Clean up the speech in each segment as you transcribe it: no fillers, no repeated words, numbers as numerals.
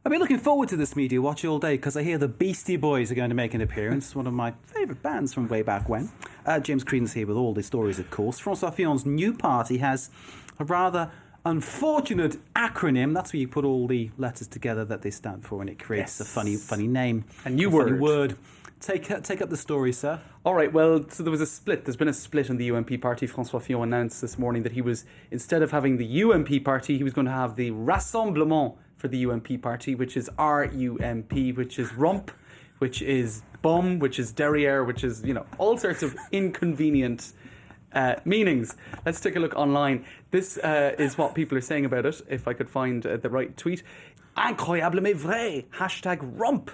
I've been looking forward to this Media Watch all day because I hear the Beastie Boys are going to make an appearance, one of my favourite bands from way back when. James Creedon's here with all the stories, of course. François Fillon's new party has a rather unfortunate acronym. That's where you put all the letters together that they stand for, and it creates a funny name. A new word. Funny word. Take up the story, sir. All right, well, so there was a split. There's been a split in the UMP party. François Fillon announced this morning that he was, instead of having the UMP party, he was going to have the Rassemblement for the UMP party, which is RUMP, which is rump, which is bum, which is derriere, which is, all sorts of inconvenient meanings. Let's take a look online. This is what people are saying about it, if I could find the right tweet. Incroyable mais vrai, #rump,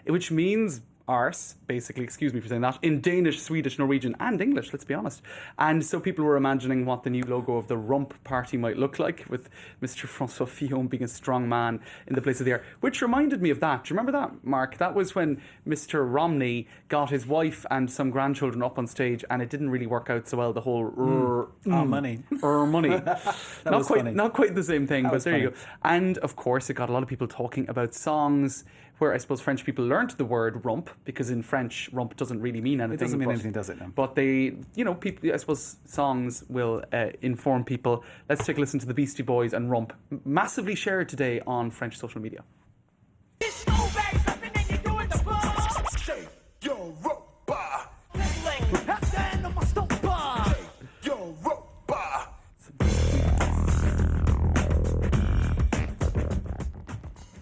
which means arse, basically, excuse me for saying that, in Danish, Swedish, Norwegian and English, let's be honest. And so people were imagining what the new logo of the Rump Party might look like, with Mr. François Fillon being a strong man in the place of the air, which reminded me of that. Do you remember that, Mark? That was when Mr. Romney got his wife and some grandchildren up on stage, and it didn't really work out so well, the whole money. Money. Not quite the same thing, but there you go. And of course, it got a lot of people talking about songs where I suppose French people learned the word rump, because in French, rump doesn't really mean anything. It doesn't mean anything, does it? No. But they, people, I suppose songs will inform people. Let's take a listen to the Beastie Boys and Rump, massively shared today on French social media.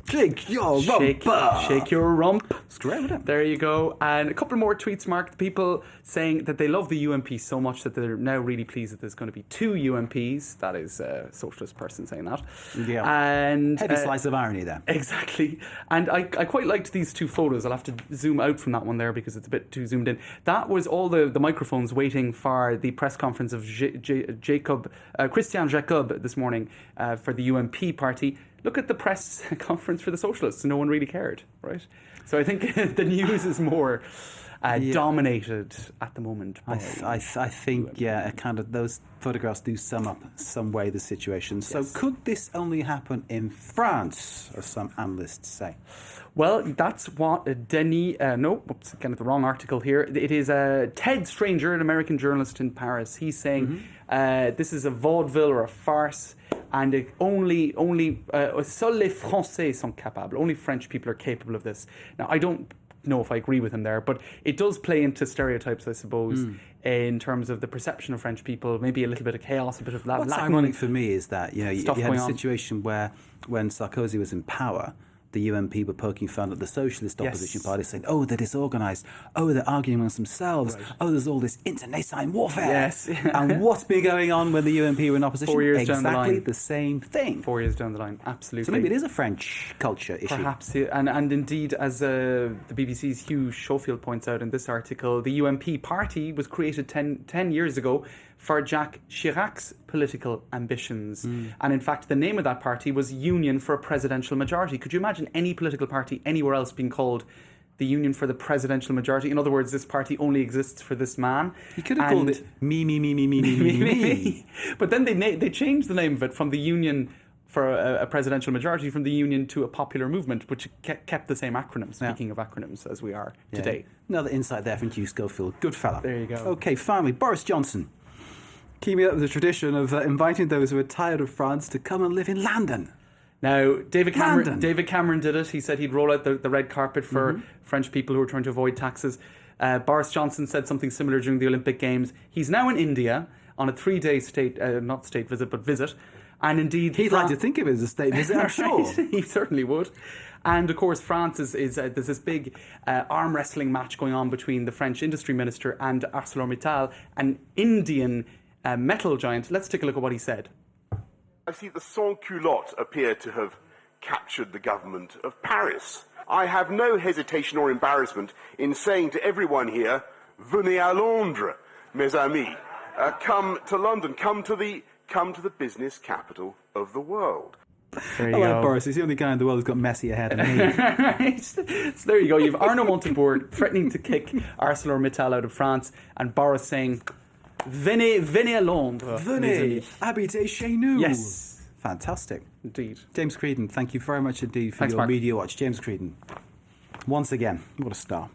Shake your rump. Shake your rump. It's great, isn't it? There you go. And a couple more tweets, Mark. People saying that they love the UMP so much that they're now really pleased that there's going to be 2 UMPs. That is a socialist person saying that. Yeah. And heavy slice of irony there. Exactly. And I quite liked these 2 photos. I'll have to zoom out from that one there because it's a bit too zoomed in. That was all the microphones waiting for the press conference of Christian Jacob this morning for the UMP party. Look at the press conference for the socialists. No one really cared, right? So I think the news is more dominated at the moment. I think, kind of those photographs do sum up some way the situation. So could this only happen in France, as some analysts say? Well, that's what Denis... oops, kind of the wrong article here. It is Ted Stranger, an American journalist in Paris. He's saying this is a vaudeville or a farce, and only seuls les Français sont capables. Only French people are capable of this. Now, I don't know if I agree with him there, but it does play into stereotypes, I suppose, in terms of the perception of French people. Maybe a little bit of chaos, a bit of that. What's ironic for me is that you had a situation where, when Sarkozy was in power, the UMP were poking fun at the socialist opposition party, saying, oh, they're disorganised, oh, they're arguing amongst themselves, oh, there's all this internecine warfare. Yes. And what's been going on when the UMP were in opposition? 4 years down the line. Exactly the same thing. 4 years down the line, absolutely. So maybe it is a French culture issue. Perhaps, and indeed, as the BBC's Hugh Schofield points out in this article, the UMP party was created 10 years ago for Jacques Chirac's political ambitions. And in fact, the name of that party was Union for a Presidential Majority. Could you imagine any political party anywhere else being called the Union for the Presidential Majority? In other words, this party only exists for this man. You could have called it me. But then they changed the name of it from the Union for a Presidential Majority, from the Union to a Popular Movement, which kept the same acronym, speaking of acronyms, as we are today. Another insight there from Hugh Schofield. Good fella. There you go. Okay, finally, Boris Johnson. Keeping up with the tradition of inviting those who are tired of France to come and live in London. Now, David Cameron did it. He said he'd roll out the red carpet for French people who are trying to avoid taxes. Boris Johnson said something similar during the Olympic Games. He's now in India on a 3-day visit. And indeed... He'd like to think of it as a state visit, I'm sure. He certainly would. And of course, France there's this big arm wrestling match going on between the French industry minister and ArcelorMittal, an Indian metal giant. Let's take a look at what he said. I see the sans-culottes appear to have captured the government of Paris. I have no hesitation or embarrassment in saying to everyone here, venez à Londres, mes amis. Come to London, come to the business capital of the world. There you go. Boris. He's the only guy in the world who's got messier hair than me. Right. So there you go. You've Arnaud Montebourg threatening to kick ArcelorMittal out of France, and Boris saying, venez à Londres. Venez, habitez chez nous. Yes. Fantastic. Indeed. James Creedon, thank you very much indeed for Thanks, your Mark. Media Watch. James Creedon, once again, what a star.